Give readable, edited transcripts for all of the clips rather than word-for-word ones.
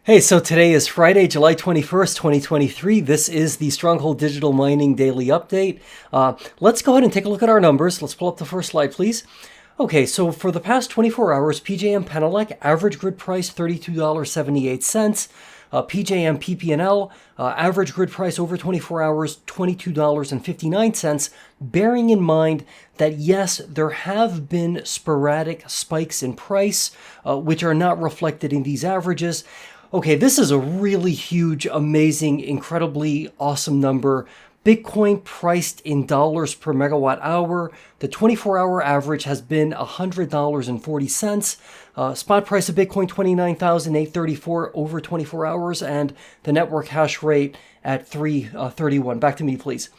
Hey, so today is Friday, July 21st, 2023. This is the Stronghold Digital Mining Daily Update. Let's go ahead and take a look at our numbers. Let's pull up the first slide, please. Okay, so for the past 24 hours, PJM Penelec, average grid price $32.78. PJM PPNL, average grid price over 24 hours, $22.59. Bearing in mind that yes, there have been sporadic spikes in price, which are not reflected in these averages. Okay, this is a really huge, amazing, incredibly awesome number. Bitcoin priced in dollars per megawatt hour. The 24-hour average has been $100.40. Spot price of Bitcoin 29,834 over 24 hours, and the network hash rate at 331. Back to me, please.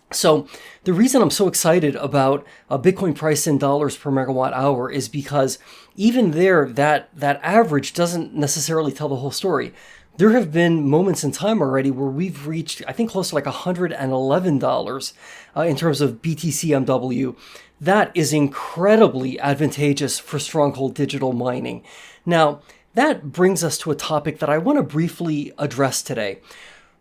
So the reason I'm so excited about a Bitcoin price in dollars per megawatt hour is because even there, that average doesn't necessarily tell the whole story. There have been moments in time already where we've reached, I think, close to like $111 in terms of BTCMW. That is incredibly advantageous for Stronghold Digital Mining. Now, that brings us to a topic that I want to briefly address today.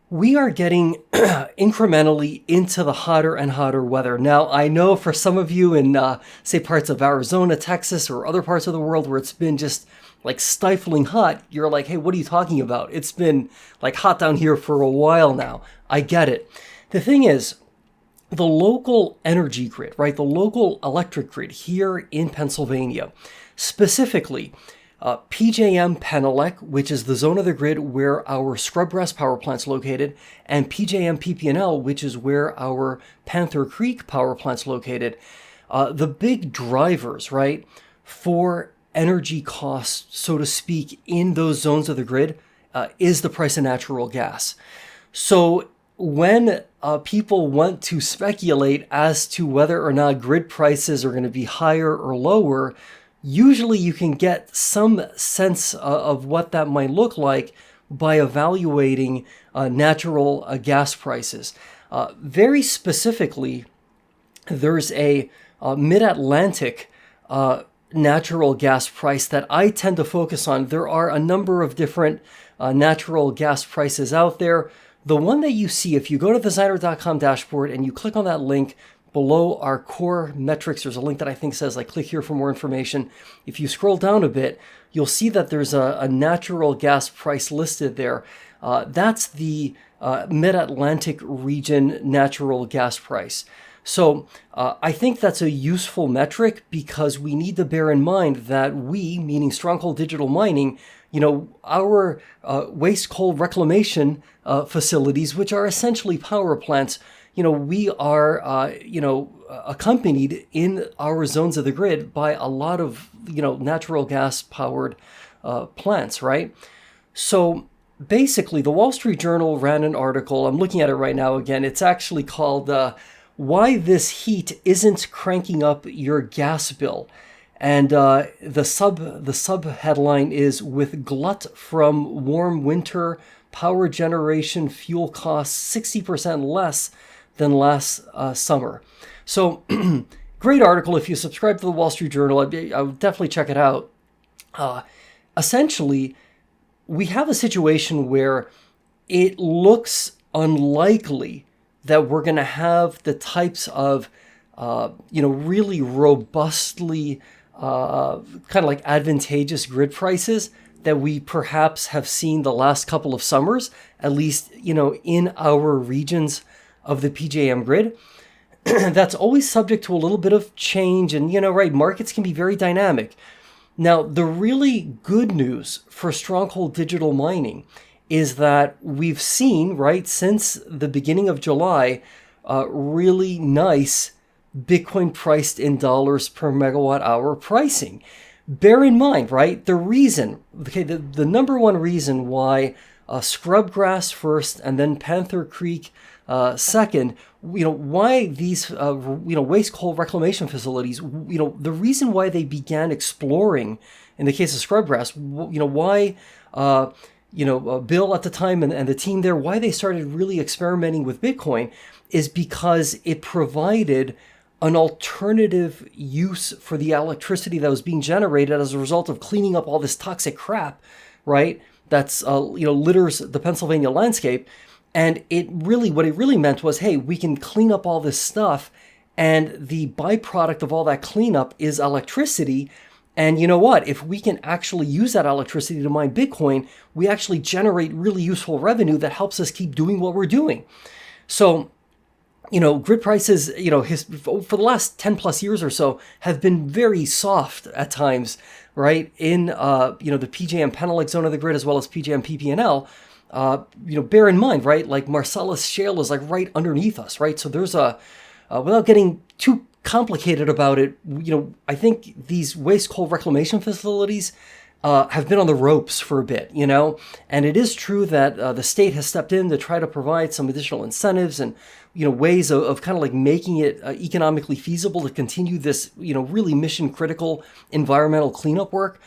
We are getting incrementally into the hotter and hotter weather. Now, I know for some of you in, say, parts of Arizona, Texas, or other parts of the world where it's been just like stifling hot, you're like, hey, what are you talking about? It's been like hot down here for a while now. I get it. The thing is, the local energy grid, right? The local electric grid here in Pennsylvania, specifically, PJM Penelec, which is the zone of the grid where our Scrubgrass power plant's located, and PJM PPNL, which is where our Panther Creek power plant's located. The big drivers, right, for energy costs, so to speak, in those zones of the grid is the price of natural gas. So when people want to speculate as to whether or not grid prices are going to be higher or lower, usually you can get some sense of what that might look like by evaluating natural gas prices. Very specifically, there's a mid-Atlantic natural gas price that I tend to focus on. There are a number of different natural gas prices out there. The one that you see, if you go to the Zyner.com dashboard and you click on that link, below our core metrics, there's a link that I think says, like, click here for more information. If you scroll down a bit, you'll see that there's a natural gas price listed there. That's the Mid-Atlantic region natural gas price. So I think that's a useful metric because we need to bear in mind that we, meaning Stronghold Digital Mining, our waste coal reclamation facilities, which are essentially power plants, we are, accompanied in our zones of the grid by a lot of, natural gas powered plants, right? So basically, the Wall Street Journal ran an article. I'm looking at it right now again. It's actually called Why This Heat Isn't Cranking Up Your Gas Bill. And the sub headline is, with glut from warm winter, power generation fuel costs 60% less than last summer. So great article. If you subscribe to the Wall Street Journal, I would definitely check it out. Essentially, we have a situation where it looks unlikely that we're going to have the types of, really robustly kind of like advantageous grid prices that we perhaps have seen the last couple of summers, at least, in our regions of the PJM grid. That's always subject to a little bit of change, and right, markets can be very dynamic. Now, the really good news for Stronghold Digital Mining is that we've seen, right, since the beginning of July, really nice Bitcoin priced in dollars per megawatt hour pricing. Bear in mind, right, the number one reason why Scrubgrass first and then Panther Creek second, why these, waste coal reclamation facilities, the reason why they began exploring, in the case of Scrubgrass, why, Bill at the time and the team there, why they started really experimenting with Bitcoin is because it provided an alternative use for the electricity that was being generated as a result of cleaning up all this toxic crap, right, that's litters the Pennsylvania landscape. And what it really meant was, hey, we can clean up all this stuff, and the byproduct of all that cleanup is electricity. And you know what? If we can actually use that electricity to mine Bitcoin, we actually generate really useful revenue that helps us keep doing what we're doing. So, grid prices, for the last 10 plus years or so have been very soft at times, right? In, the PJM Penelec zone of the grid, as well as PJM PPNL. Bear in mind, right? Like Marcellus Shale is like right underneath us, right? So there's without getting too complicated about it, I think these waste coal reclamation facilities have been on the ropes for a bit, and it is true that the state has stepped in to try to provide some additional incentives and, ways of kind of like making it economically feasible to continue this, really mission critical environmental cleanup work.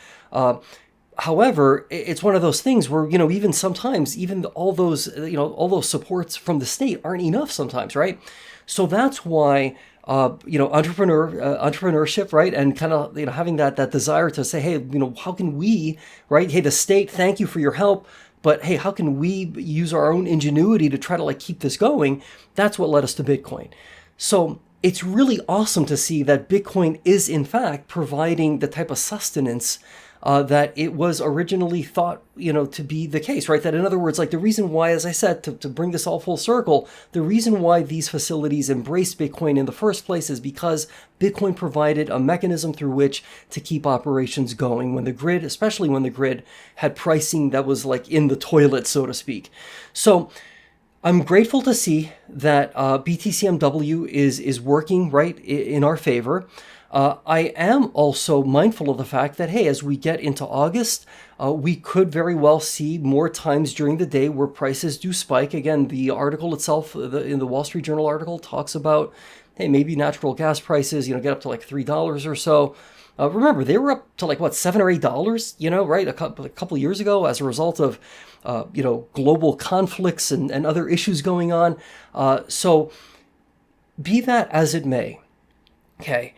However, it's one of those things where, even sometimes, even all those supports from the state aren't enough sometimes, right? So that's why, entrepreneurship, right? And kind of, having that desire to say, hey, how can we, right? Hey, the state, thank you for your help. But hey, how can we use our own ingenuity to try to like keep this going? That's what led us to Bitcoin. So it's really awesome to see that Bitcoin is in fact providing the type of sustenance that it was originally thought, to be the case, right? That in other words, like the reason why, as I said, to bring this all full circle, the reason why these facilities embraced Bitcoin in the first place is because Bitcoin provided a mechanism through which to keep operations going when the grid, especially when the grid had pricing that was like in the toilet, so to speak. So I'm grateful to see that BTCMW is working right in our favor. I am also mindful of the fact that, hey, as we get into August, we could very well see more times during the day where prices do spike. Again, the article itself, in the Wall Street Journal article, talks about, hey, maybe natural gas prices, get up to like $3 or so. Remember, they were up to like, what, $7 or $8, right? A couple of years ago as a result of, global conflicts and other issues going on. So be that as it may, okay.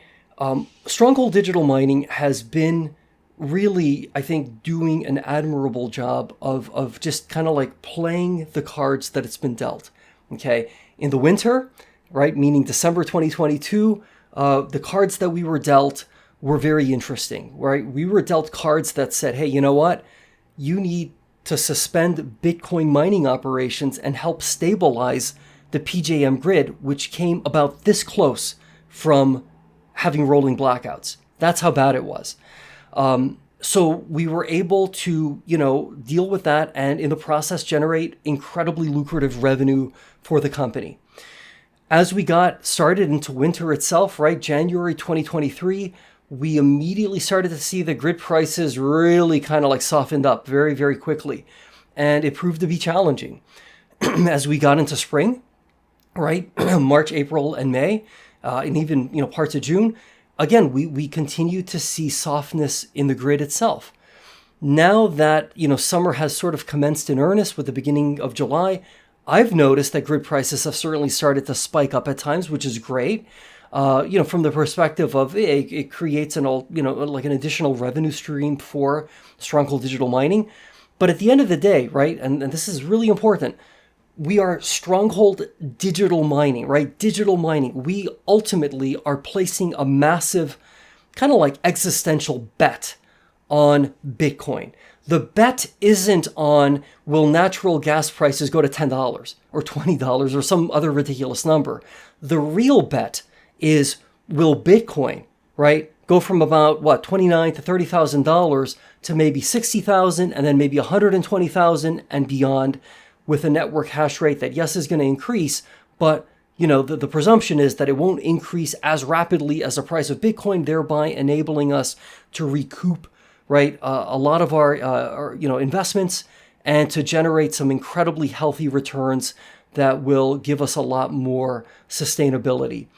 Stronghold Digital Mining has been really, I think, doing an admirable job of just kind of like playing the cards that it's been dealt. Okay. In the winter, right, meaning December 2022, the cards that we were dealt were very interesting, right? We were dealt cards that said, hey, you know what? You need to suspend Bitcoin mining operations and help stabilize the PJM grid, which came about this close from having rolling blackouts. That's how bad it was. So we were able to, deal with that and in the process generate incredibly lucrative revenue for the company. As we got started into winter itself, right, January 2023, we immediately started to see the grid prices really kind of like softened up very, very quickly. And it proved to be challenging. As we got into spring, right, March, April, and May, and even parts of June, again, we continue to see softness in the grid itself. Now that summer has sort of commenced in earnest with the beginning of July, I've noticed that grid prices have certainly started to spike up at times, which is great. From the perspective of it creates like an additional revenue stream for Stronghold Digital Mining. But at the end of the day, right, and this is really important, we are Stronghold Digital Mining, right? Digital mining. We ultimately are placing a massive kind of like existential bet on Bitcoin. The bet isn't on will natural gas prices go to $10 or $20 or some other ridiculous number. The real bet is will Bitcoin, right, go from about $29,000 to $30,000 to maybe $60,000 and then maybe $120,000 and beyond, with a network hash rate that, yes, is going to increase, but the presumption is that it won't increase as rapidly as the price of Bitcoin, thereby enabling us to recoup, right, a lot of our investments and to generate some incredibly healthy returns that will give us a lot more sustainability.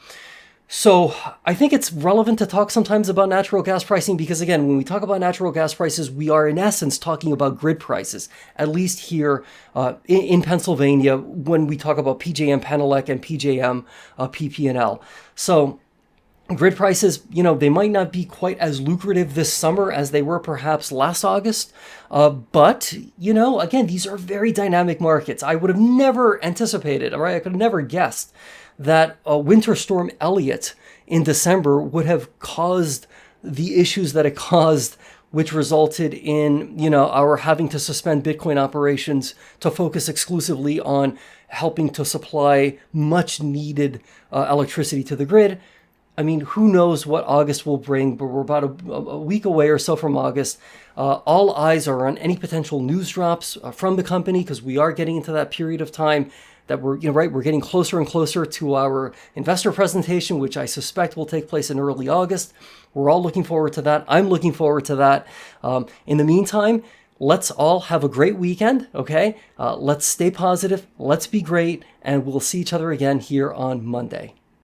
So I think it's relevant to talk sometimes about natural gas pricing because, again, when we talk about natural gas prices, we are in essence talking about grid prices, at least here in Pennsylvania when we talk about PJM Penelec and PJM PPNL. So Grid prices, they might not be quite as lucrative this summer as they were perhaps last August. But, again, these are very dynamic markets. I would have never anticipated, all right? I could have never guessed that Winter Storm Elliott in December would have caused the issues that it caused, which resulted in, our having to suspend Bitcoin operations to focus exclusively on helping to supply much needed electricity to the grid. I mean, who knows what August will bring, but we're about a week away or so from August. All eyes are on any potential news drops from the company, because we are getting into that period of time that we're getting closer and closer to our investor presentation, which I suspect will take place in early August. We're all looking forward to that. I'm looking forward to that. In the meantime, let's all have a great weekend, okay? Let's stay positive, let's be great, and we'll see each other again here on Monday.